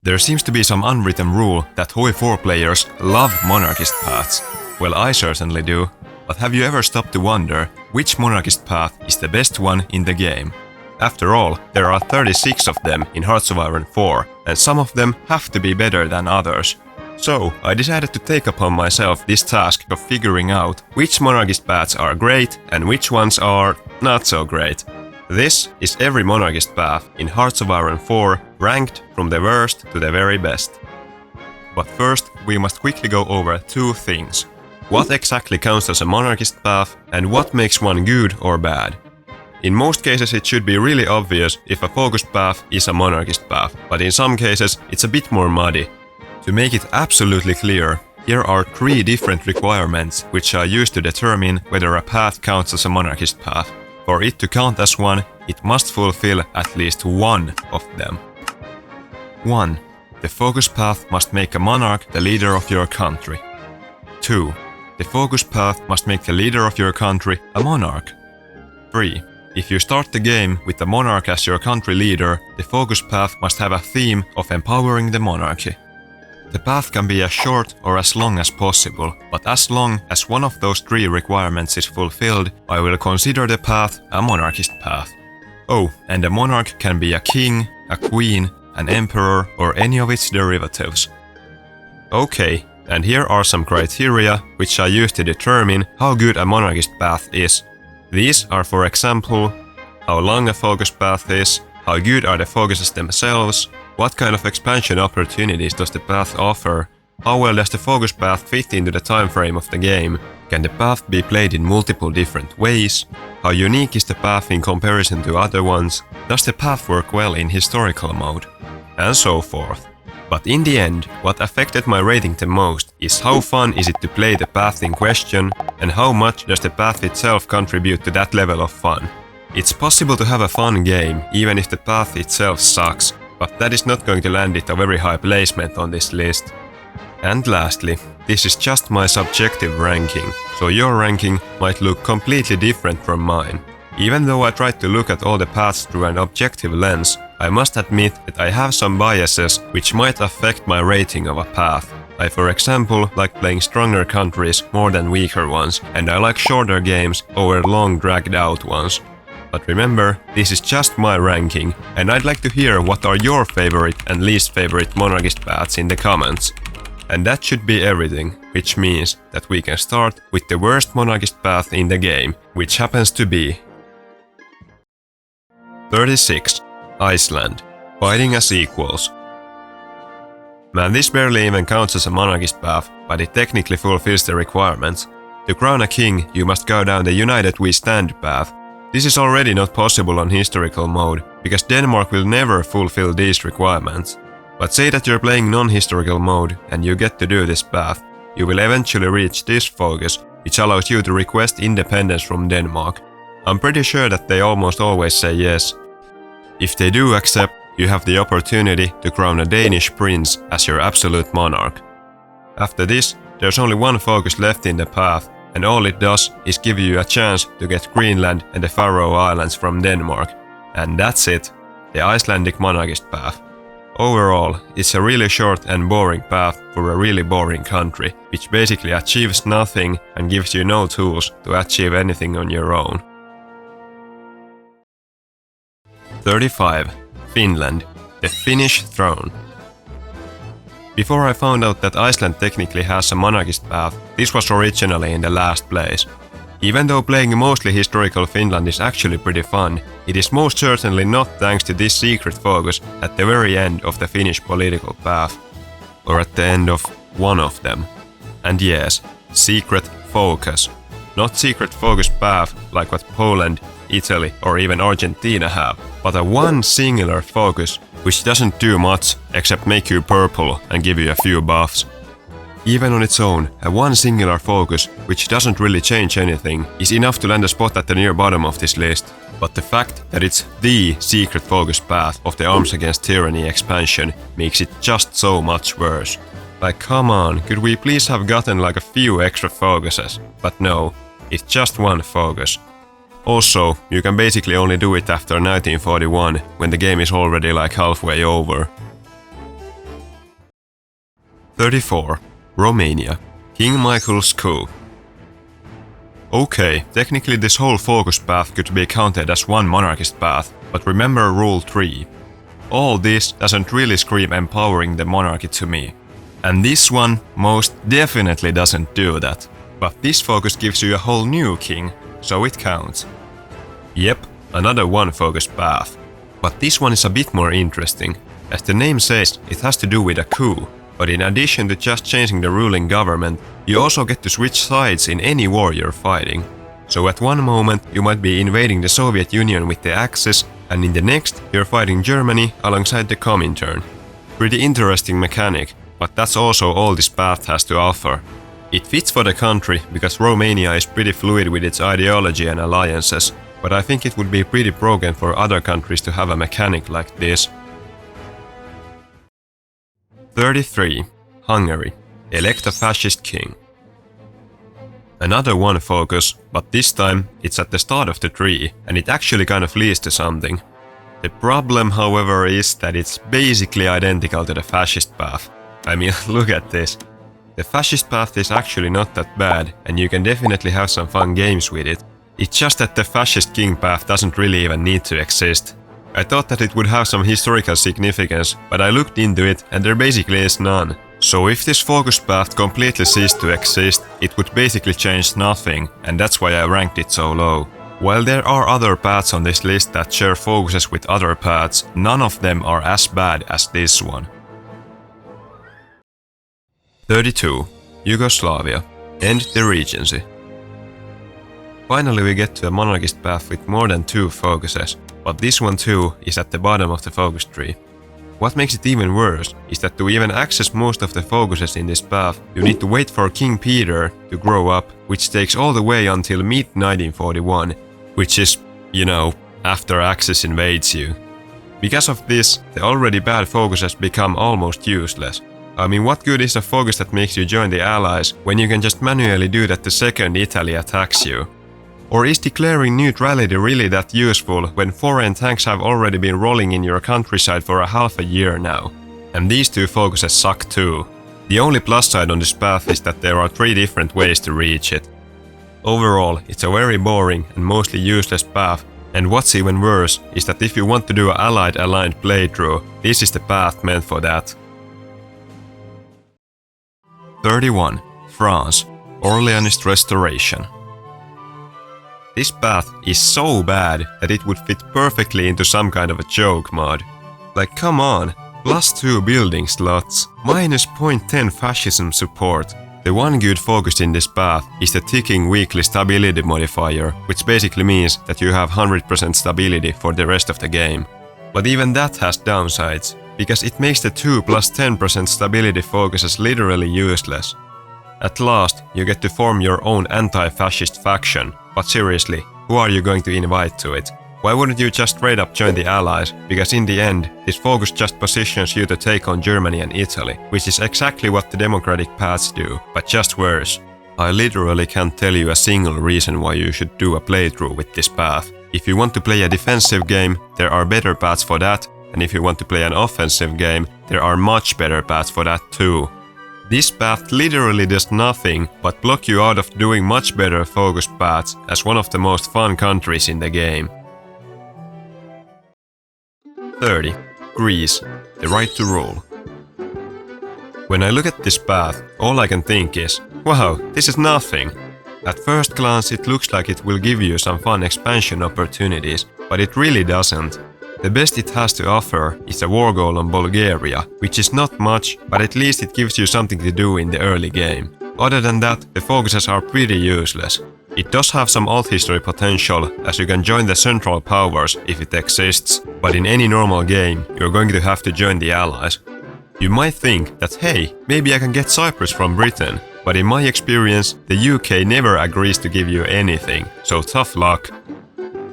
There seems to be some unwritten rule that Hoi 4 players love monarchist paths. Well, I certainly do. But have you ever stopped to wonder which monarchist path is the best one in the game? After all, there are 36 of them in Hearts of Iron 4, and some of them have to be better than others. So, I decided to take upon myself this task of figuring out which monarchist paths are great and which ones are not so great. This is every monarchist path in Hearts of Iron 4 ranked from the worst to the very best. But first, we must quickly go over two things. What exactly counts as a monarchist path and what makes one good or bad? In most cases it should be really obvious if a focused path is a monarchist path, but in some cases it's a bit more muddy. To make it absolutely clear, here are 3 different requirements which are used to determine whether a path counts as a monarchist path. For it to count as one, it must fulfill at least one of them. 1. The focus path must make a monarch the leader of your country. 2. The focus path must make the leader of your country a monarch. 3. If you start the game with the monarch as your country leader, the focus path must have a theme of empowering the monarchy. The path can be as short or as long as possible, but as long as one of those 3 requirements is fulfilled, I will consider the path a monarchist path. Oh, and a monarch can be a king, a queen, an emperor, or any of its derivatives. Okay, and here are some criteria which I use to determine how good a monarchist path is. These are, for example, how long a focus path is, how good are the focuses themselves, what kind of expansion opportunities does the path offer, how well does the focus path fit into the time frame of the game, can the path be played in multiple different ways, how unique is the path in comparison to other ones, does the path work well in historical mode, and so forth. But in the end, what affected my rating the most is how fun is it to play the path in question, and how much does the path itself contribute to that level of fun. It's possible to have a fun game even if the path itself sucks, but that is not going to land it a very high placement on this list. And lastly, this is just my subjective ranking, so your ranking might look completely different from mine. Even though I tried to look at all the paths through an objective lens, I must admit that I have some biases which might affect my rating of a path. I, for example, like playing stronger countries more than weaker ones, and I like shorter games over long dragged out ones. But remember, this is just my ranking, and I'd like to hear what are your favorite and least favorite monarchist paths in the comments. And that should be everything, which means that we can start with the worst monarchist path in the game, which happens to be 36. Iceland. Fighting as equals. Man, this barely even counts as a monarchist path, but it technically fulfills the requirements. To crown a king, you must go down the United We Stand path. This is already not possible on historical mode, because Denmark will never fulfill these requirements. But say that you're playing non-historical mode and you get to do this path, you will eventually reach this focus, which allows you to request independence from Denmark. I'm pretty sure that they almost always say yes. If they do accept, you have the opportunity to crown a Danish prince as your absolute monarch. After this, there's only one focus left in the path, and all it does is give you a chance to get Greenland and the Faroe Islands from Denmark. And that's it, the Icelandic monarchist path. Overall, it's a really short and boring path for a really boring country, which basically achieves nothing and gives you no tools to achieve anything on your own. 35. Finland. The Finnish throne. Before I found out that Iceland technically has a monarchist path, this was originally in the last place. Even though playing mostly historical Finland is actually pretty fun, it is most certainly not thanks to this secret focus at the very end of the Finnish political path. Or at the end of one of them. And yes, secret focus. Not secret focus path like what Poland, Italy or even Argentina have, but a one singular focus which doesn't do much except make you purple and give you a few buffs. Even on its own, a one singular focus, which doesn't really change anything, is enough to land a spot at the near bottom of this list. But the fact that it's the secret focus path of the Arms Against Tyranny expansion makes it just so much worse. Like, come on, could we please have gotten like a few extra focuses? But no, it's just one focus. Also, you can basically only do it after 1941, when the game is already like halfway over. 34. Romania. King Michael's coup. Okay, technically this whole focus path could be counted as one monarchist path, but remember rule 3. All this doesn't really scream empowering the monarchy to me. And this one most definitely doesn't do that. But this focus gives you a whole new king, so it counts. Yep, another one focus path. But this one is a bit more interesting. As the name says, it has to do with a coup. But in addition to just changing the ruling government, you also get to switch sides in any war you're fighting. So at one moment you might be invading the Soviet Union with the Axis, and in the next you're fighting Germany alongside the Comintern. Pretty interesting mechanic, but that's also all this path has to offer. It fits for the country because Romania is pretty fluid with its ideology and alliances, but I think it would be pretty broken for other countries to have a mechanic like this. 33. Hungary. Elect a fascist king. Another one focus, but this time it's at the start of the tree, and it actually kind of leads to something. The problem, however, is that it's basically identical to the fascist path. I mean, look at this. The fascist path is actually not that bad, and you can definitely have some fun games with it. It's just that the fascist king path doesn't really even need to exist. I thought that it would have some historical significance, but I looked into it and there basically is none. So if this focus path completely ceased to exist, it would basically change nothing, and that's why I ranked it so low. While there are other paths on this list that share focuses with other paths, none of them are as bad as this one. 32. Yugoslavia. End the regency. Finally we get to a monarchist path with more than 2 focuses, but this one too is at the bottom of the focus tree. What makes it even worse is that to even access most of the focuses in this path, you need to wait for King Peter to grow up, which takes all the way until mid-1941, which is, you know, after Axis invades you. Because of this, the already bad focuses become almost useless. I mean, what good is a focus that makes you join the Allies when you can just manually do that the second Italy attacks you? Or is declaring neutrality really that useful when foreign tanks have already been rolling in your countryside for a half a year now? And these 2 focuses suck too. The only plus side on this path is that there are 3 different ways to reach it. Overall, it's a very boring and mostly useless path, and what's even worse is that if you want to do an Allied-aligned playthrough, this is the path meant for that. 31. France. Orleanist Restoration. This path is so bad that it would fit perfectly into some kind of a joke mod. Like, come on, +2 building slots, -0.10 fascism support. The one good focus in this path is the ticking weekly stability modifier, which basically means that you have 100% stability for the rest of the game. But even that has downsides, because it makes the 2 + 10% stability focuses literally useless. At last, you get to form your own anti-fascist faction, but seriously, who are you going to invite to it? Why wouldn't you just straight up join the Allies, because in the end, this focus just positions you to take on Germany and Italy, which is exactly what the democratic paths do, but just worse. I literally can't tell you a single reason why you should do a playthrough with this path. If you want to play a defensive game, there are better paths for that, and if you want to play an offensive game, there are much better paths for that too. This path literally does nothing but block you out of doing much better focus paths as one of the most fun countries in the game. 30. Greece. The right to rule. When I look at this path, all I can think is, wow, this is nothing. At first glance it looks like it will give you some fun expansion opportunities, but it really doesn't. The best it has to offer is a war goal on Bulgaria, which is not much, but at least it gives you something to do in the early game. Other than that, the focuses are pretty useless. It does have some alt history potential, as you can join the Central Powers if it exists, but in any normal game, you're going to have to join the Allies. You might think that hey, maybe I can get Cyprus from Britain, but in my experience, the UK never agrees to give you anything, so tough luck.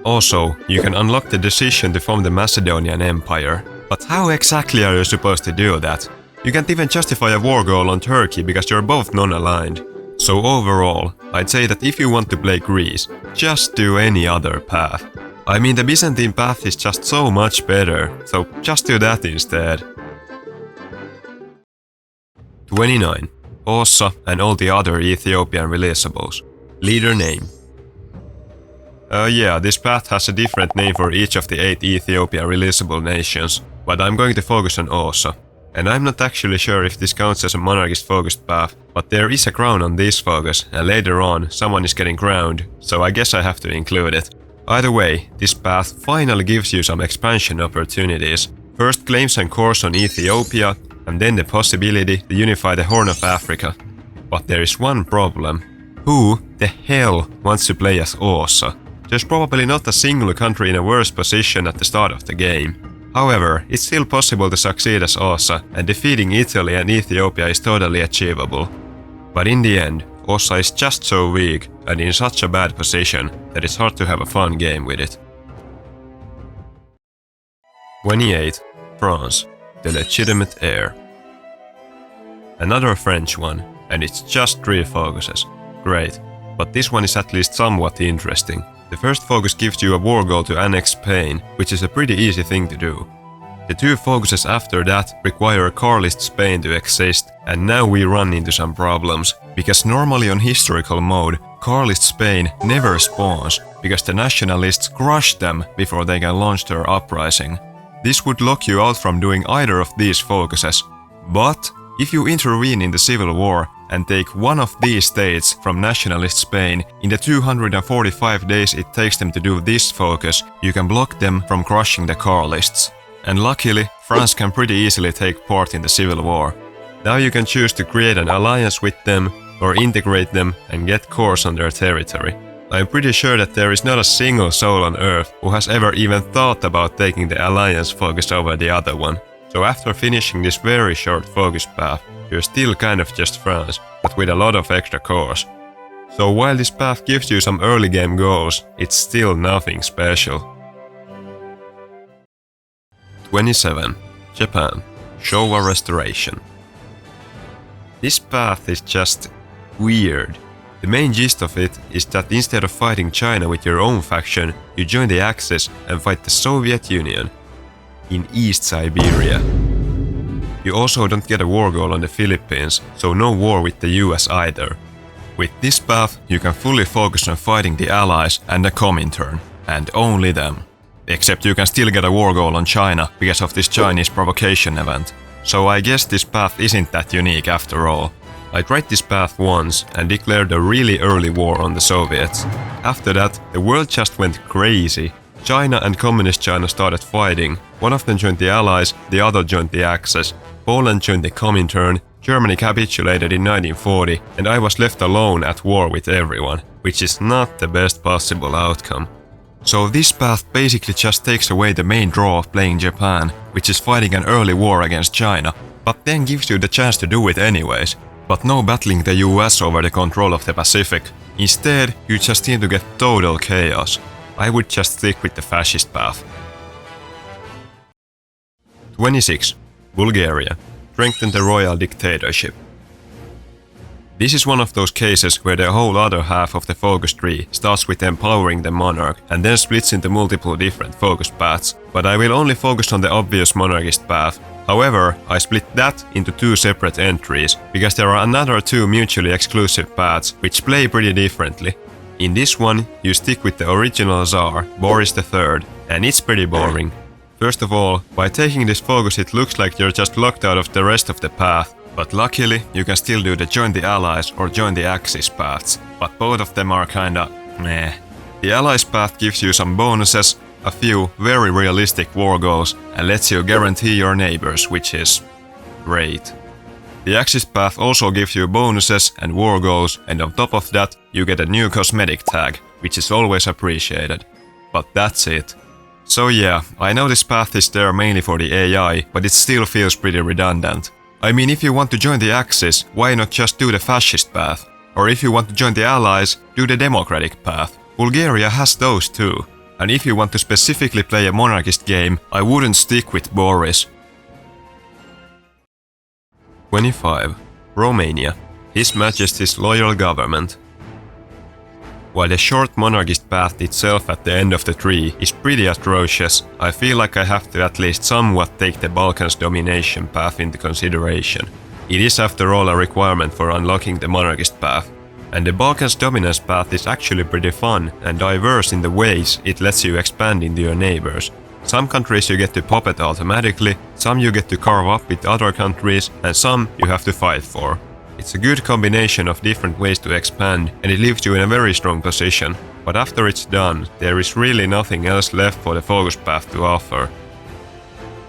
Also, you can unlock the decision to form the Macedonian Empire. But how exactly are you supposed to do that? You can't even justify a war goal on Turkey because you're both non-aligned. So overall, I'd say that if you want to play Greece, just do any other path. I mean, the Byzantine path is just so much better, so just do that instead. 29. Ossa and all the other Ethiopian releasables. Leader name. Yeah, this path has a different name for each of the 8 Ethiopian releasable nations, but I'm going to focus on Ossa. And I'm not actually sure if this counts as a monarchist focused path, but there is a crown on this focus, and later on someone is getting crowned, so I guess I have to include it. Either way, this path finally gives you some expansion opportunities. First claims and cores on Ethiopia, and then the possibility to unify the Horn of Africa. But there is one problem. Who the hell wants to play as Ossa? There's probably not a single country in a worse position at the start of the game. However, it's still possible to succeed as Ossa, and defeating Italy and Ethiopia is totally achievable. But in the end, Ossa is just so weak and in such a bad position that it's hard to have a fun game with it. 28. France, the legitimate heir. Another French one, and it's just 3 focuses. Great, but this one is at least somewhat interesting. The first focus gives you a war goal to annex Spain, which is a pretty easy thing to do. The 2 focuses after that require Carlist Spain to exist, and now we run into some problems, because normally on historical mode, Carlist Spain never spawns, because the nationalists crush them before they can launch their uprising. This would lock you out from doing either of these focuses, but if you intervene in the civil war and take one of these states from nationalist Spain in the 245 days it takes them to do this focus, you can block them from crushing the Carlists. And luckily, France can pretty easily take part in the civil war. Now you can choose to create an alliance with them or integrate them and get cores on their territory. I'm pretty sure that there is not a single soul on Earth who has ever even thought about taking the alliance focus over the other one. So after finishing this very short focus path, you're still kind of just France, but with a lot of extra cores. So while this path gives you some early game goals, it's still nothing special. 27. Japan, Showa Restoration. This path is just weird. The main gist of it is that instead of fighting China with your own faction, you join the Axis and fight the Soviet Union in East Siberia. You also don't get a war goal on the Philippines, so no war with the US either. With this path, you can fully focus on fighting the Allies and the Comintern, and only them. Except you can still get a war goal on China because of this Chinese provocation event. So I guess this path isn't that unique after all. I tried this path once and declared a really early war on the Soviets. After that, the world just went crazy. China and Communist China started fighting. One of them joined the Allies, the other joined the Axis. Poland joined the Comintern, Germany capitulated in 1940, and I was left alone at war with everyone, which is not the best possible outcome. So this path basically just takes away the main draw of playing Japan, which is fighting an early war against China, but then gives you the chance to do it anyways. But no battling the US over the control of the Pacific. Instead, you just seem to get total chaos. I would just stick with the fascist path. 26. Bulgaria. Strengthen the royal dictatorship. This is one of those cases where the whole other half of the focus tree starts with empowering the monarch and then splits into multiple different focus paths, but I will only focus on the obvious monarchist path. However, I split that into 2 separate entries, because there are another 2 mutually exclusive paths which play pretty differently. In this one, you stick with the original Tsar, Boris III, and it's pretty boring. First of all, by taking this focus it looks like you're just locked out of the rest of the path, but luckily you can still do the join the Allies or join the Axis paths, but both of them are kinda meh. The Allies path gives you some bonuses, a few very realistic war goals, and lets you guarantee your neighbors, which is great. The Axis path also gives you bonuses and war goals, and on top of that you get a new cosmetic tag, which is always appreciated. But that's it. So yeah, I know this path is there mainly for the AI, but it still feels pretty redundant. I mean, if you want to join the Axis, why not just do the fascist path? Or if you want to join the Allies, do the democratic path. Bulgaria has those too. And if you want to specifically play a monarchist game, I wouldn't stick with Boris. 25. Romania. His Majesty's loyal government. While the short monarchist path itself at the end of the tree is pretty atrocious, I feel like I have to at least somewhat take the Balkans domination path into consideration. It is after all a requirement for unlocking the Monarchist path. And the Balkans dominance path is actually pretty fun and diverse in the ways it lets you expand into your neighbors. Some countries you get to puppet automatically, some you get to carve up with other countries, and some you have to fight for. It's a good combination of different ways to expand, and it leaves you in a very strong position. But after it's done, there is really nothing else left for the focus path to offer.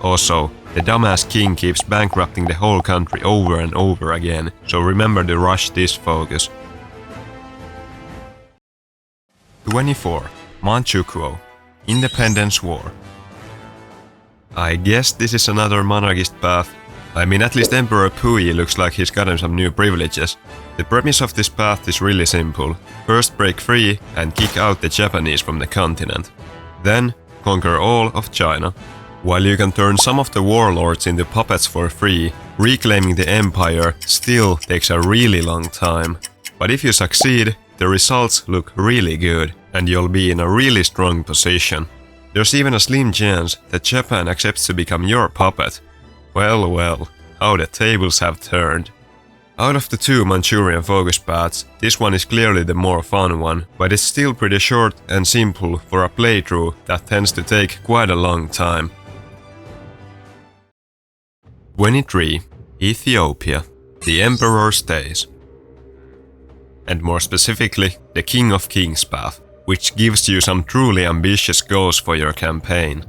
Also, the dumbass king keeps bankrupting the whole country over and over again, so remember to rush this focus. 24. Manchukuo, Independence War. I guess this is another monarchist path. I mean, at least Emperor Puyi looks like he's gotten some new privileges. The premise of this path is really simple. First break free and kick out the Japanese from the continent. Then conquer all of China. While you can turn some of the warlords into puppets for free, reclaiming the empire still takes a really long time. But if you succeed, the results look really good, and you'll be in a really strong position. There's even a slim chance that Japan accepts to become your puppet. Well, well, how the tables have turned. Out of the two Manchurian focus paths, this one is clearly the more fun one, but it's still pretty short and simple for a playthrough that tends to take quite a long time. 23. Ethiopia, the Emperor stays. And more specifically, the King of Kings path, which gives you some truly ambitious goals for your campaign.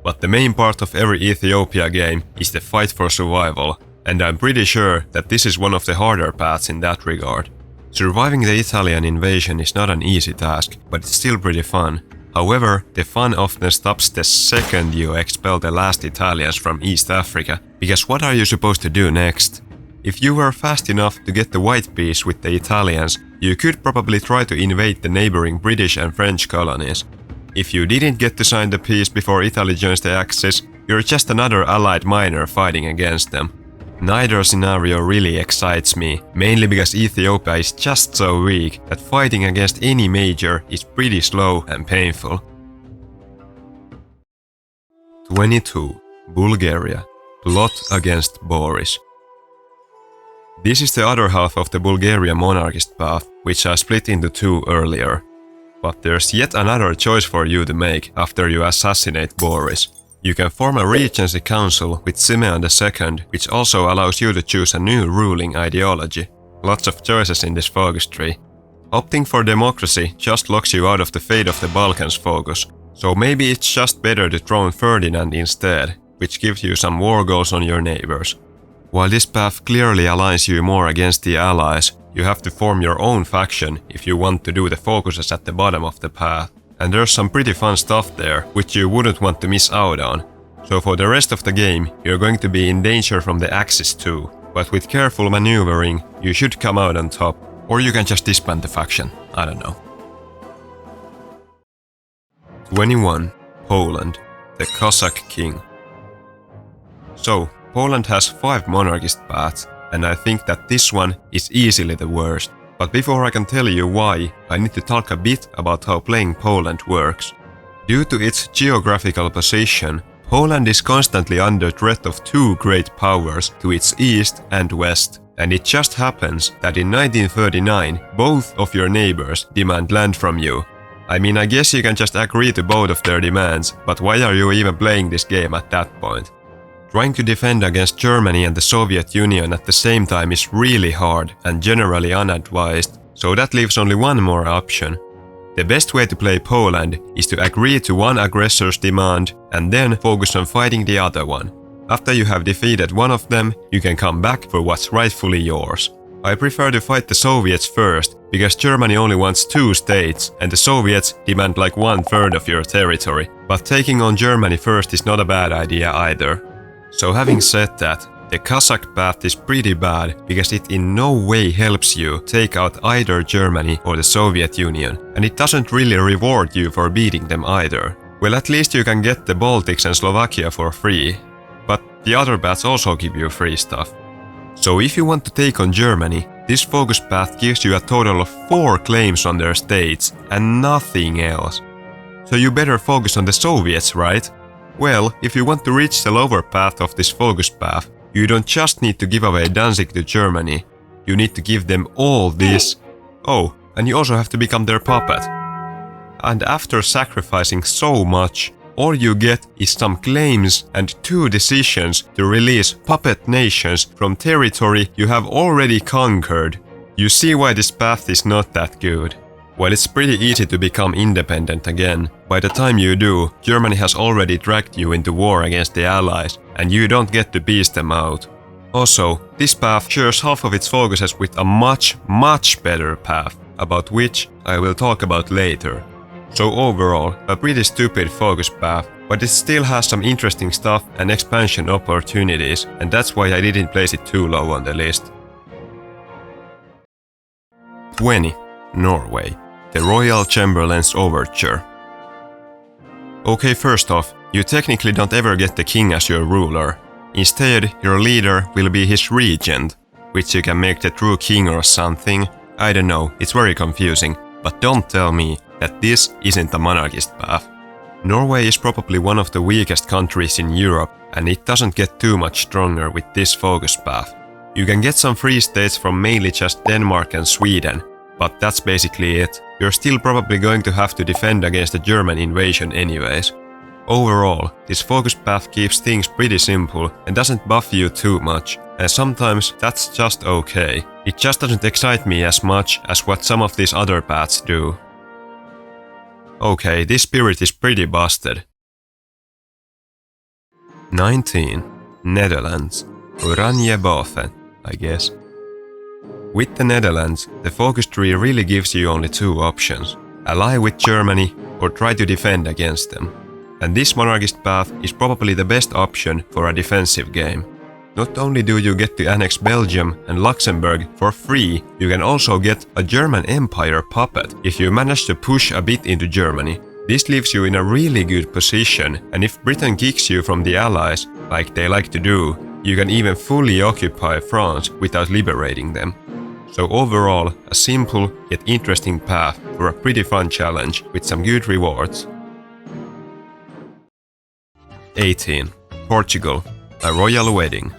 But the main part of every Ethiopia game is the fight for survival, and I'm pretty sure that this is one of the harder paths in that regard. Surviving the Italian invasion is not an easy task, but it's still pretty fun. However, the fun often stops the second you expel the last Italians from East Africa, because what are you supposed to do next? If you were fast enough to get the white peace with the Italians, you could probably try to invade the neighboring British and French colonies. If you didn't get to sign the peace before Italy joins the Axis, you're just another allied miner fighting against them. Neither scenario really excites me, mainly because Ethiopia is just so weak that fighting against any major is pretty slow and painful. 22. Bulgaria, plot against Boris. This is the other half of the Bulgarian monarchist path, which I split into two earlier. But there's yet another choice for you to make after you assassinate Boris. You can form a regency council with Simeon II, which also allows you to choose a new ruling ideology. Lots of choices in this focus tree. Opting for democracy just locks you out of the fate of the Balkans focus, so maybe it's just better to throne Ferdinand instead, which gives you some war goals on your neighbors. While this path clearly aligns you more against the allies, you have to form your own faction if you want to do the focuses at the bottom of the path. And there's some pretty fun stuff there, which you wouldn't want to miss out on. So for the rest of the game, you're going to be in danger from the Axis too. But with careful maneuvering, you should come out on top. Or you can just disband the faction, I don't know. 21. Poland, the Cossack King. So, Poland has 5 monarchist paths, and I think that this one is easily the worst. But before I can tell you why, I need to talk a bit about how playing Poland works. Due to its geographical position, Poland is constantly under threat of 2 great powers to its east and west. And it just happens that in 1939, both of your neighbors demand land from you. I mean, I guess you can just agree to both of their demands, but why are you even playing this game at that point? Trying to defend against Germany and the Soviet Union at the same time is really hard and generally unadvised, so that leaves only one more option. The best way to play Poland is to agree to one aggressor's demand and then focus on fighting the other one. After you have defeated one of them, you can come back for what's rightfully yours. I prefer to fight the Soviets first, because Germany only wants 2 states and the Soviets demand like 1/3 of your territory, but taking on Germany first is not a bad idea either. So having said that, the Cossack path is pretty bad because it in no way helps you take out either Germany or the Soviet Union, and it doesn't really reward you for beating them either. Well, at least you can get the Baltics and Slovakia for free, but the other paths also give you free stuff. So if you want to take on Germany, this focus path gives you a total of 4 claims on their states and nothing else. So you better focus on the Soviets, right? Well, if you want to reach the lower path of this focus path, You don't just need to give away Danzig to Germany, you need to give them all this. Oh, and you also have to become their puppet. And after sacrificing so much, all you get is some claims and 2 decisions to release puppet nations from territory you have already conquered. You see why this path is not that good. While it's pretty easy to become independent again, by the time you do, Germany has already dragged you into war against the Allies, and you don't get to beast them out. Also, this path shares half of its focuses with a much better path, about which I will talk about later. So overall, a pretty stupid focus path, but it still has some interesting stuff and expansion opportunities, and that's why I didn't place it too low on the list. 20. Norway. The Royal Chamberlain's Overture. Okay, first off, you technically don't ever get the king as your ruler. Instead, your leader will be his regent, which you can make the true king or something. I don't know, it's very confusing, but don't tell me that this isn't a monarchist path. Norway is probably one of the weakest countries in Europe, and it doesn't get too much stronger with this focus path. You can get some free states from mainly just Denmark and Sweden, but that's basically it. You're still probably going to have to defend against a German invasion anyways. Overall, this focus path keeps things pretty simple and doesn't buff you too much, and sometimes that's just okay. It just doesn't excite me as much as what some of these other paths do. Okay, this spirit is pretty busted. 19. Netherlands. Oranje boven, I guess. With the Netherlands, the focus tree really gives you only 2 options. Ally with Germany or try to defend against them. And this monarchist path is probably the best option for a defensive game. Not only do you get to annex Belgium and Luxembourg for free, you can also get a German Empire puppet if you manage to push a bit into Germany. This leaves you in a really good position, and if Britain kicks you from the Allies, like they like to do, you can even fully occupy France without liberating them. So overall, a simple yet interesting path for a pretty fun challenge with some good rewards. 18. Portugal. A royal wedding.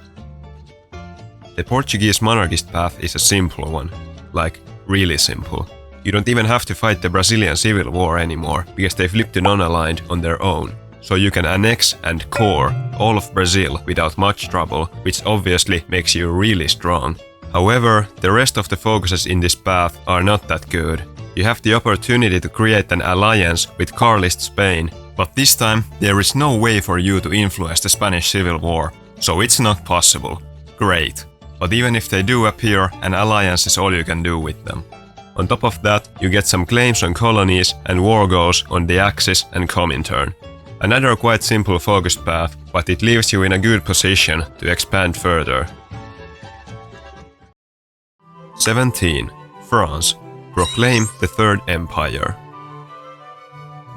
The Portuguese monarchist path is a simple one. Like, really simple. You don't even have to fight the Brazilian civil war anymore, because they flipped to non-aligned on their own. So you can annex and core all of Brazil without much trouble, which obviously makes you really strong. However, the rest of the focuses in this path are not that good. You have the opportunity to create an alliance with Carlist Spain, but this time there is no way for you to influence the Spanish Civil War, so it's not possible. Great. But even if they do appear, an alliance is all you can do with them. On top of that, you get some claims on colonies and war goals on the Axis and Comintern. Another quite simple focused path, but it leaves you in a good position to expand further. 17. France. Proclaim the Third Empire.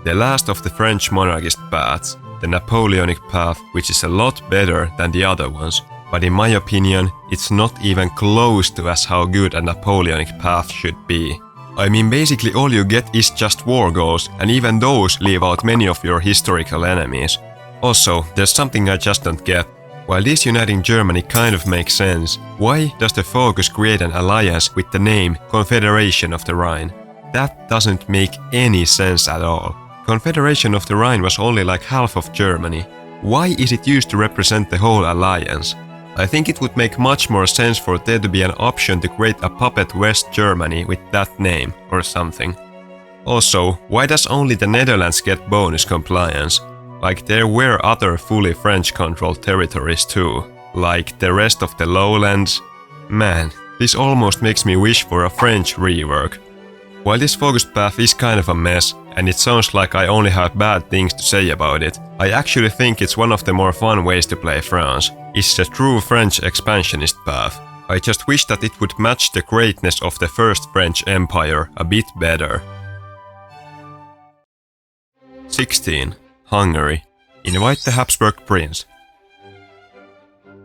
The last of the French monarchist paths, the Napoleonic path, which is a lot better than the other ones, but in my opinion, it's not even close to as how good a Napoleonic path should be. I mean, basically all you get is just war goals, and even those leave out many of your historical enemies. Also, there's something I just don't get. While disuniting Germany kind of makes sense, why does the focus create an alliance with the name Confederation of the Rhine? That doesn't make any sense at all. Confederation of the Rhine was only like half of Germany. Why is it used to represent the whole alliance? I think it would make much more sense for there to be an option to create a puppet West Germany with that name or something. Also, why does only the Netherlands get bonus compliance? Like there were other fully French-controlled territories too, like the rest of the lowlands. Man, this almost makes me wish for a French rework. While this focused path is kind of a mess, and it sounds like I only have bad things to say about it, I actually think it's one of the more fun ways to play France. It's the true French expansionist path. I just wish that it would match the greatness of the First French Empire a bit better. 16. Hungary. Invite the Habsburg Prince.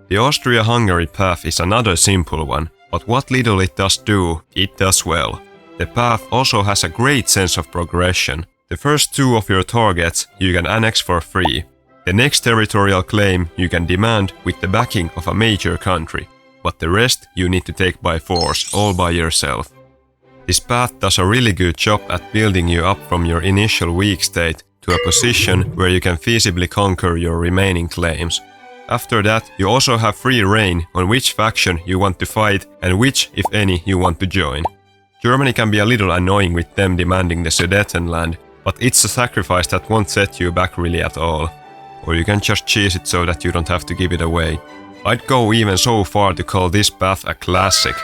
The Austria-Hungary path is another simple one, but what little it does do, it does well. The path also has a great sense of progression. The first 2 of your targets you can annex for free. The next territorial claim you can demand with the backing of a major country, but the rest you need to take by force, all by yourself. This path does a really good job at building you up from your initial weak state to a position where you can feasibly conquer your remaining claims. After that, you also have free reign on which faction you want to fight and which, if any, you want to join. Germany can be a little annoying with them demanding the Sudetenland, but it's a sacrifice that won't set you back really at all. Or you can just cheese it so that you don't have to give it away. I'd go even so far to call this path a classic.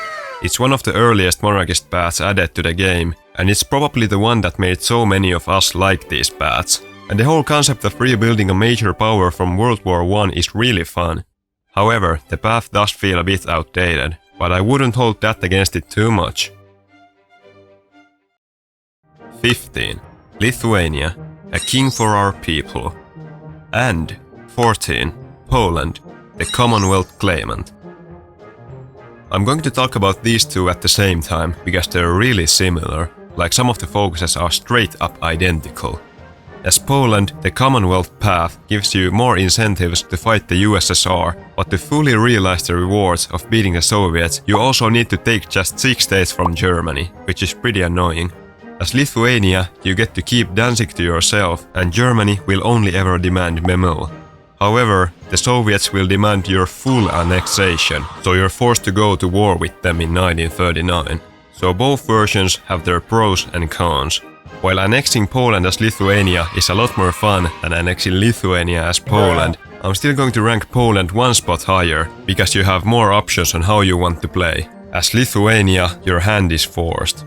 It's one of the earliest monarchist paths added to the game, and it's probably the one that made so many of us like these paths. And the whole concept of rebuilding a major power from World War I is really fun. However, the path does feel a bit outdated, but I wouldn't hold that against it too much. 15. Lithuania, a king for our people. And 14. Poland, the Commonwealth claimant. I'm going to talk about these two at the same time because they're really similar, like some of the focuses are straight up identical. As Poland, the Commonwealth path gives you more incentives to fight the USSR, but to fully realize the rewards of beating the Soviets, you also need to take just 6 states from Germany, which is pretty annoying. As Lithuania, you get to keep Danzig to yourself, and Germany will only ever demand Memel. However, the Soviets will demand your full annexation, so you're forced to go to war with them in 1939. So both versions have their pros and cons. While annexing Poland as Lithuania is a lot more fun than annexing Lithuania as Poland, I'm still going to rank Poland one spot higher, because you have more options on how you want to play. As Lithuania, your hand is forced.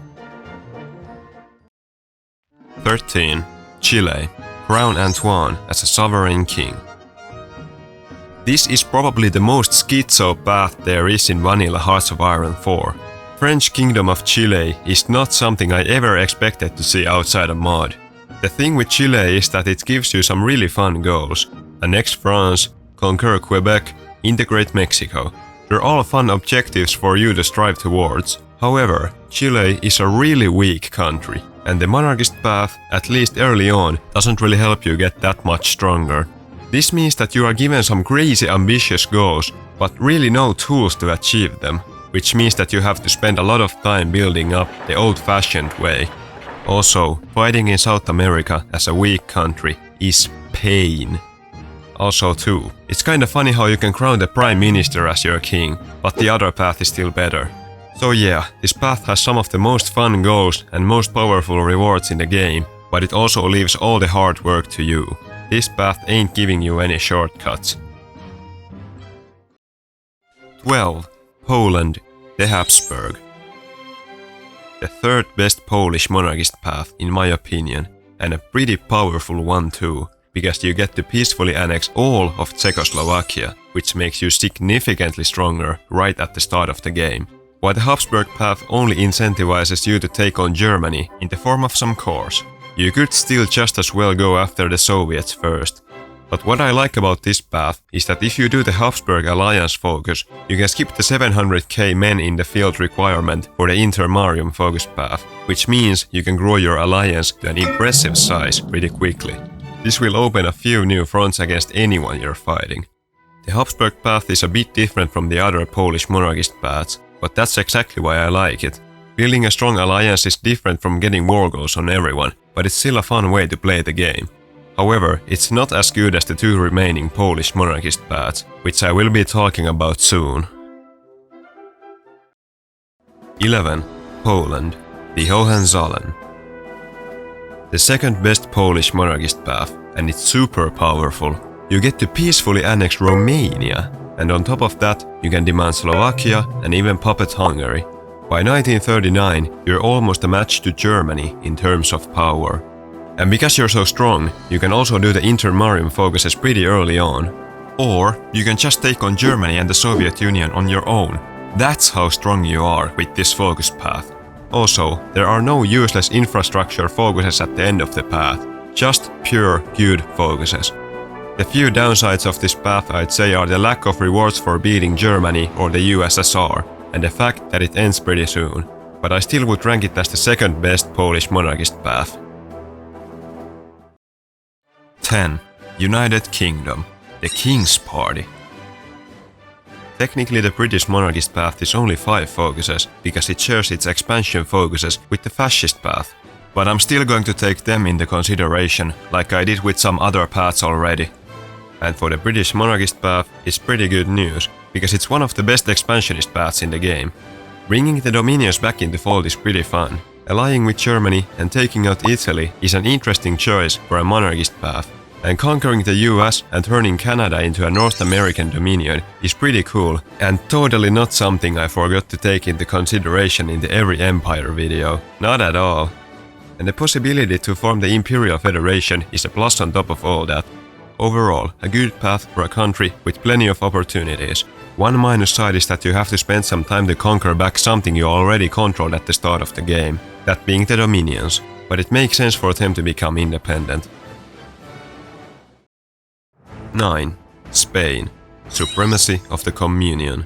13. Chile. Crown Antoine as a sovereign king. This is probably the most schizo path there is in vanilla Hearts of Iron 4. French Kingdom of Chile is not something I ever expected to see outside a mod. The thing with Chile is that it gives you some really fun goals. Annex France, conquer Quebec, integrate Mexico. They're all fun objectives for you to strive towards. However, Chile is a really weak country, and the monarchist path, at least early on, doesn't really help you get that much stronger. This means that you are given some crazy ambitious goals, but really no tools to achieve them, which means that you have to spend a lot of time building up the old-fashioned way. Also, fighting in South America as a weak country is pain. Also too, it's kinda funny how you can crown the Prime Minister as your king, but the other path is still better. So yeah, this path has some of the most fun goals and most powerful rewards in the game, but it also leaves all the hard work to you. This path ain't giving you any shortcuts. 12. Poland, the Habsburg. The third best Polish monarchist path in my opinion, and a pretty powerful one too, because you get to peacefully annex all of Czechoslovakia, which makes you significantly stronger right at the start of the game. While the Habsburg path only incentivizes you to take on Germany in the form of some cores. You could still just as well go after the Soviets first. But what I like about this path is that if you do the Habsburg alliance focus, you can skip the 700k men in the field requirement for the Intermarium focus path, which means you can grow your alliance to an impressive size pretty quickly. This will open a few new fronts against anyone you're fighting. The Habsburg path is a bit different from the other Polish monarchist paths, but that's exactly why I like it. Building a strong alliance is different from getting war goals on everyone, but it's still a fun way to play the game. However, it's not as good as the two remaining Polish monarchist paths, which I will be talking about soon. 11. Poland, the Hohenzollern. The second best Polish monarchist path, and it's super powerful. You get to peacefully annex Romania, and on top of that, you can demand Slovakia and even puppet Hungary. By 1939, you're almost a match to Germany in terms of power. And because you're so strong, you can also do the Intermarium focuses pretty early on. Or you can just take on Germany and the Soviet Union on your own. That's how strong you are with this focus path. Also, there are no useless infrastructure focuses at the end of the path, just pure good focuses. The few downsides of this path I'd say are the lack of rewards for beating Germany or the USSR, and the fact that it ends pretty soon, but I still would rank it as the second best Polish monarchist path. 10. United Kingdom, the King's Party. Technically the British monarchist path is only 5 focuses, because it shares its expansion focuses with the fascist path. But I'm still going to take them into consideration, like I did with some other paths already. And for the British monarchist path, it's pretty good news, because it's one of the best expansionist paths in the game. Bringing the dominions back into fold is pretty fun. Allying with Germany and taking out Italy is an interesting choice for a monarchist path. And conquering the US and turning Canada into a North American dominion is pretty cool, and totally not something I forgot to take into consideration in the Every Empire video. Not at all. And the possibility to form the Imperial Federation is a plus on top of all that. Overall, a good path for a country with plenty of opportunities. One minus side is that you have to spend some time to conquer back something you already controlled at the start of the game, that being the dominions, but it makes sense for them to become independent. 9. Spain. Supremacy of the Communion.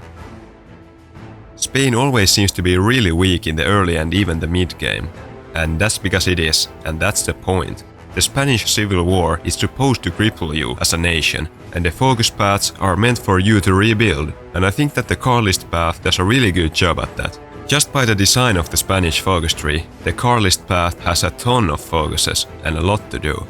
Spain always seems to be really weak in the early and even the mid-game. And that's because it is, and that's the point. The Spanish Civil War is supposed to cripple you as a nation, and the focus paths are meant for you to rebuild, and I think that the Carlist path does a really good job at that. Just by the design of the Spanish focus tree, the Carlist path has a ton of focuses and a lot to do.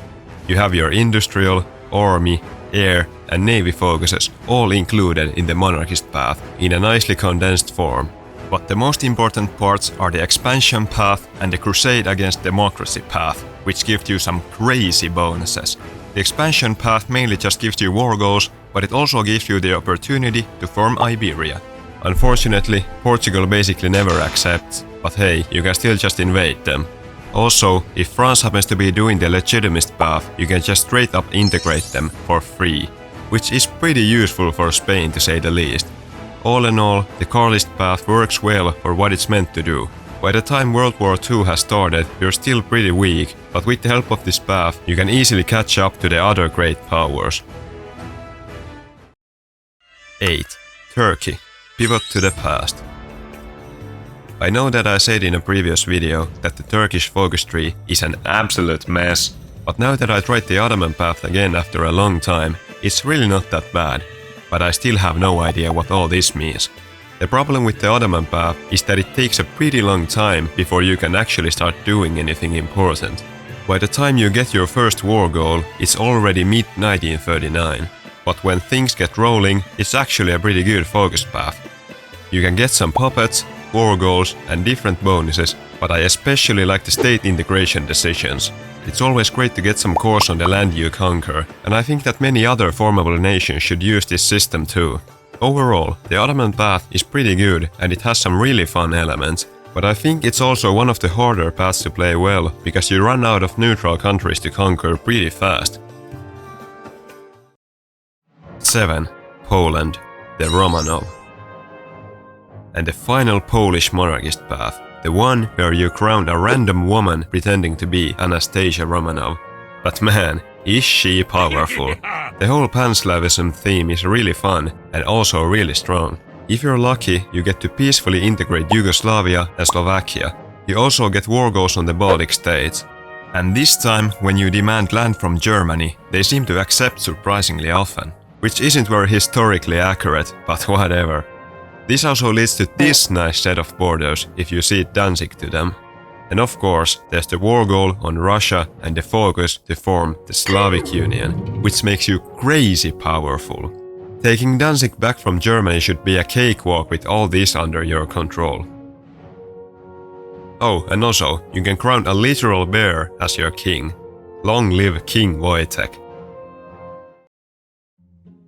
You have your industrial, army, air and navy focuses all included in the monarchist path in a nicely condensed form. But the most important parts are the expansion path and the crusade against democracy path, which give you some crazy bonuses. The expansion path mainly just gives you war goals, but it also gives you the opportunity to form Iberia. Unfortunately, Portugal basically never accepts, but hey, you can still just invade them. Also, if France happens to be doing the legitimist path, you can just straight up integrate them for free, which is pretty useful for Spain to say the least. All in all, the Carlist path works well for what it's meant to do. By the time World War II has started, you're still pretty weak, but with the help of this path, you can easily catch up to the other great powers. 8. Turkey. Pivot to the past. I know that I said in a previous video that the Turkish focus tree is an absolute mess, but now that I tried the Ottoman path again after a long time, it's really not that bad, but I still have no idea what all this means. The problem with the Ottoman path is that it takes a pretty long time before you can actually start doing anything important. By the time you get your first war goal, it's already mid-1939. But when things get rolling, it's actually a pretty good focus path. You can get some puppets, war goals and different bonuses, but I especially like the state integration decisions. It's always great to get some cores on the land you conquer, and I think that many other formable nations should use this system too. Overall, the Ottoman path is pretty good and it has some really fun elements, but I think it's also one of the harder paths to play well, because you run out of neutral countries to conquer pretty fast. 7. Poland. The Romanov. And the final Polish monarchist path, the one where you crown a random woman pretending to be Anastasia Romanov. But man, is she powerful. The whole Pan-Slavism theme is really fun and also really strong. If you're lucky, you get to peacefully integrate Yugoslavia and Slovakia. You also get war goals on the Baltic states. And this time, when you demand land from Germany, they seem to accept surprisingly often. Which isn't very historically accurate, but whatever. This also leads to this nice set of borders if you cede Danzig to them. And of course, there's the war goal on Russia and the focus to form the Slavic Union, which makes you crazy powerful. Taking Danzig back from Germany should be a cakewalk with all this under your control. Oh, and also, you can crown a literal bear as your king. Long live King Wojtek.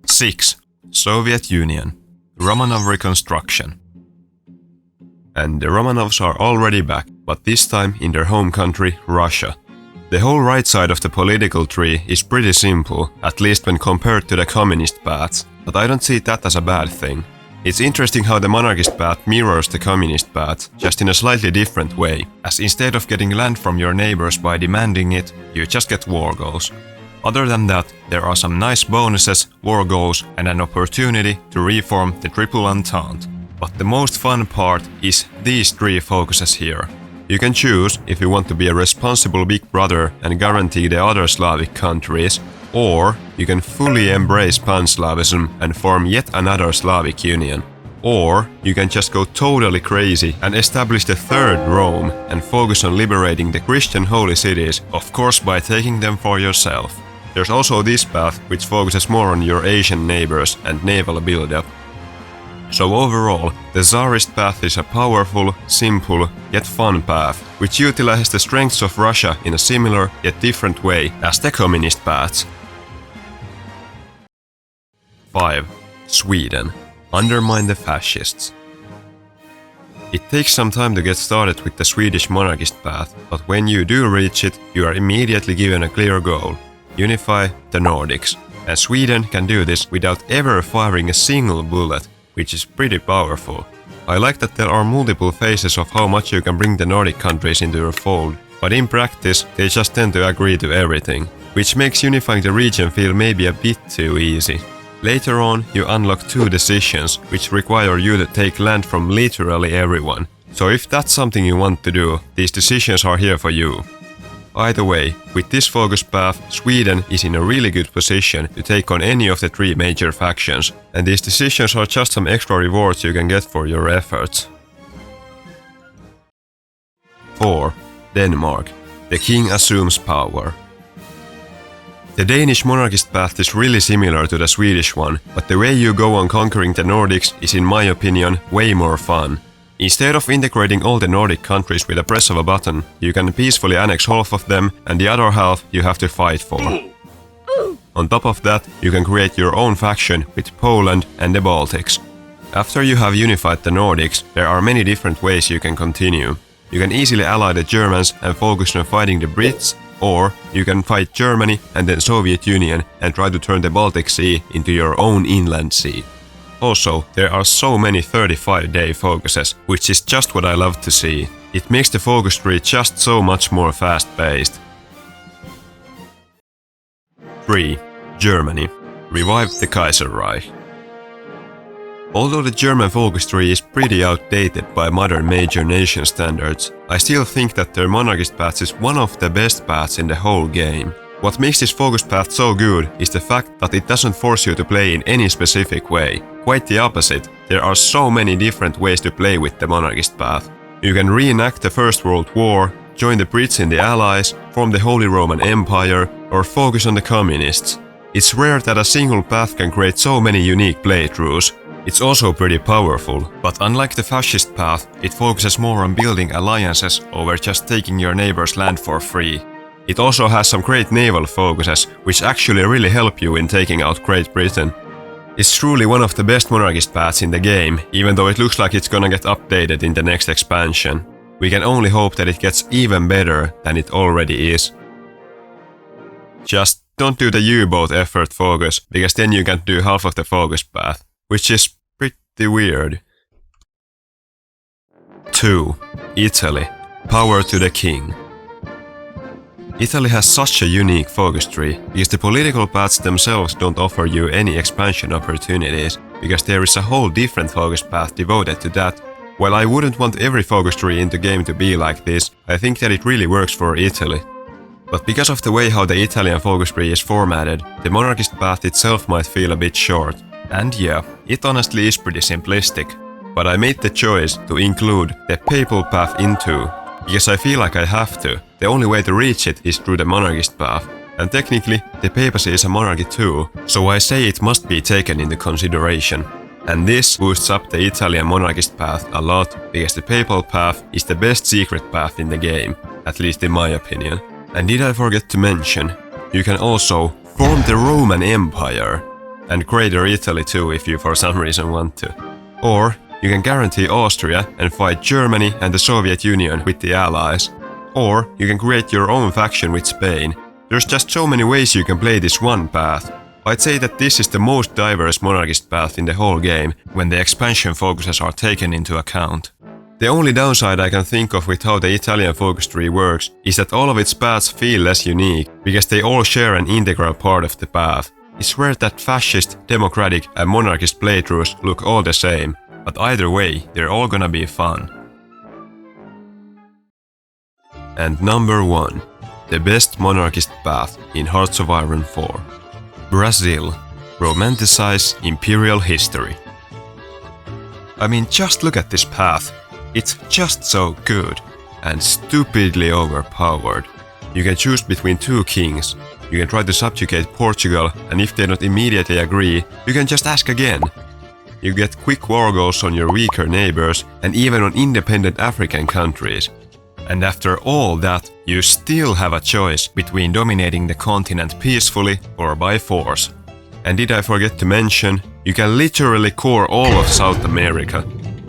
6. Soviet Union. Romanov reconstruction. And the Romanovs are already back, but this time in their home country, Russia. The whole right side of the political tree is pretty simple, at least when compared to the communist paths, but I don't see that as a bad thing. It's interesting how the monarchist path mirrors the communist path, just in a slightly different way, as instead of getting land from your neighbors by demanding it, you just get war goals. Other than that, there are some nice bonuses, war goals and an opportunity to reform the Triple Entente. But the most fun part is these 3 focuses here. You can choose if you want to be a responsible big brother and guarantee the other Slavic countries, Or you can fully embrace Pan-Slavism and form yet another Slavic union. Or you can just go totally crazy and establish the third Rome and focus on liberating the Christian holy cities, of course by taking them for yourself. There's also this path which focuses more on your Asian neighbors and naval build-up. So overall, the Tsarist path is a powerful, simple, yet fun path, which utilizes the strengths of Russia in a similar yet different way as the communist paths. 5. Sweden. Undermine the fascists. It takes some time to get started with the Swedish monarchist path, but when you do reach it, you are immediately given a clear goal: unify the Nordics. And Sweden can do this without ever firing a single bullet, which is pretty powerful. I like that there are multiple phases of how much you can bring the Nordic countries into your fold, but in practice they just tend to agree to everything, which makes unifying the region feel maybe a bit too easy. Later on, you unlock 2 decisions, which require you to take land from literally everyone. So if that's something you want to do, these decisions are here for you. Either way, with this focus path, Sweden is in a really good position to take on any of the 3 major factions, and these decisions are just some extra rewards you can get for your efforts. 4. Denmark. The king assumes power. The Danish monarchist path is really similar to the Swedish one, but the way you go on conquering the Nordics is, in my opinion, way more fun. Instead of integrating all the Nordic countries with a press of a button, you can peacefully annex half of them, and the other half you have to fight for. On top of that, you can create your own faction with Poland and the Baltics. After you have unified the Nordics, there are many different ways you can continue. You can easily ally the Germans and focus on fighting the Brits, or you can fight Germany and then Soviet Union and try to turn the Baltic Sea into your own inland sea. Also, there are so many 35-day focuses, which is just what I love to see. It makes the focus tree just so much more fast-paced. 3. Germany. Revive the Kaiserreich. Although the German focus tree is pretty outdated by modern major nation standards, I still think that their monarchist path is one of the best paths in the whole game. What makes this focus path so good is the fact that it doesn't force you to play in any specific way. Quite the opposite, there are so many different ways to play with the monarchist path. You can reenact the First World War, join the Brits in the Allies, form the Holy Roman Empire, or focus on the communists. It's rare that a single path can create so many unique playthroughs. It's also pretty powerful, but unlike the fascist path, it focuses more on building alliances over just taking your neighbor's land for free. It also has some great naval focuses, which actually really help you in taking out Great Britain. It's truly one of the best monarchist paths in the game, even though it looks like it's gonna get updated in the next expansion. We can only hope that it gets even better than it already is. Just don't do the U-boat effort focus, because then you can't do half of the focus path, which is pretty weird. 2. Italy. Power to the king. Italy has such a unique focus tree, because the political paths themselves don't offer you any expansion opportunities, because there is a whole different focus path devoted to that. While I wouldn't want every focus tree in the game to be like this, I think that it really works for Italy. But because of the way how the Italian focus tree is formatted, the monarchist path itself might feel a bit short. And yeah, it honestly is pretty simplistic. But I made the choice to include the papal path into, because I feel like I have to. The only way to reach it is through the monarchist path. And technically, the papacy is a monarchy too, so I say it must be taken into consideration. And this boosts up the Italian monarchist path a lot, because the papal path is the best secret path in the game, at least in my opinion. And did I forget to mention, you can also form the Roman Empire, and Greater Italy too if you for some reason want to. Or you can guarantee Austria and fight Germany and the Soviet Union with the Allies. Or you can create your own faction with Spain. There's just so many ways you can play this one path. I'd say that this is the most diverse monarchist path in the whole game when the expansion focuses are taken into account. The only downside I can think of with how the Italian focus tree works is that all of its paths feel less unique, because they all share an integral part of the path. It's rare that fascist, democratic and monarchist playthroughs look all the same, but either way, they're all gonna be fun. And number 1. the best monarchist path in Hearts of Iron 4. Brazil. Romanticize imperial history. I mean, just look at this path. It's just so good and stupidly overpowered. You can choose between two kings. You can try to subjugate Portugal, and if they don't immediately agree, you can just ask again. You get quick war goals on your weaker neighbors and even on independent African countries. And after all that, you still have a choice between dominating the continent peacefully or by force. And did I forget to mention, you can literally core all of South America.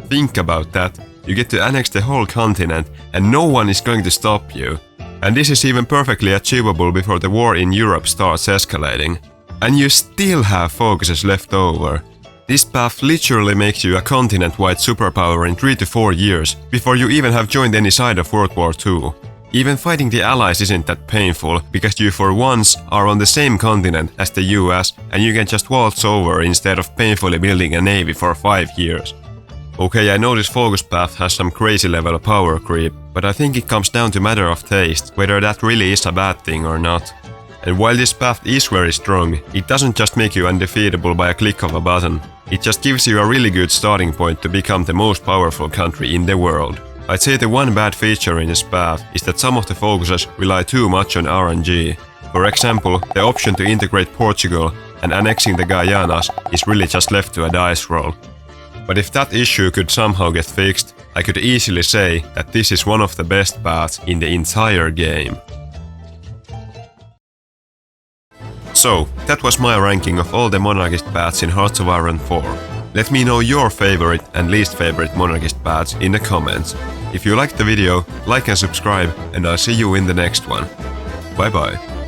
Think about that. You get to annex the whole continent and no one is going to stop you. And this is even perfectly achievable before the war in Europe starts escalating. And you still have focuses left over. This path literally makes you a continent-wide superpower in 3 to 4 years, before you even have joined any side of World War II. Even fighting the Allies isn't that painful, because you for once are on the same continent as the US and you can just waltz over instead of painfully building a navy for 5 years. Okay, I know this focus path has some crazy level of power creep, but I think it comes down to matter of taste, whether that really is a bad thing or not. And while this path is very strong, it doesn't just make you undefeatable by a click of a button. It just gives you a really good starting point to become the most powerful country in the world. I'd say the one bad feature in this path is that some of the focuses rely too much on RNG. For example, the option to integrate Portugal and annexing the Guyanas is really just left to a dice roll. But if that issue could somehow get fixed, I could easily say that this is one of the best paths in the entire game. So, that was my ranking of all the monarchist paths in Hearts of Iron 4. Let me know your favorite and least favorite monarchist paths in the comments. If you liked the video, like and subscribe, and I'll see you in the next one. Bye bye.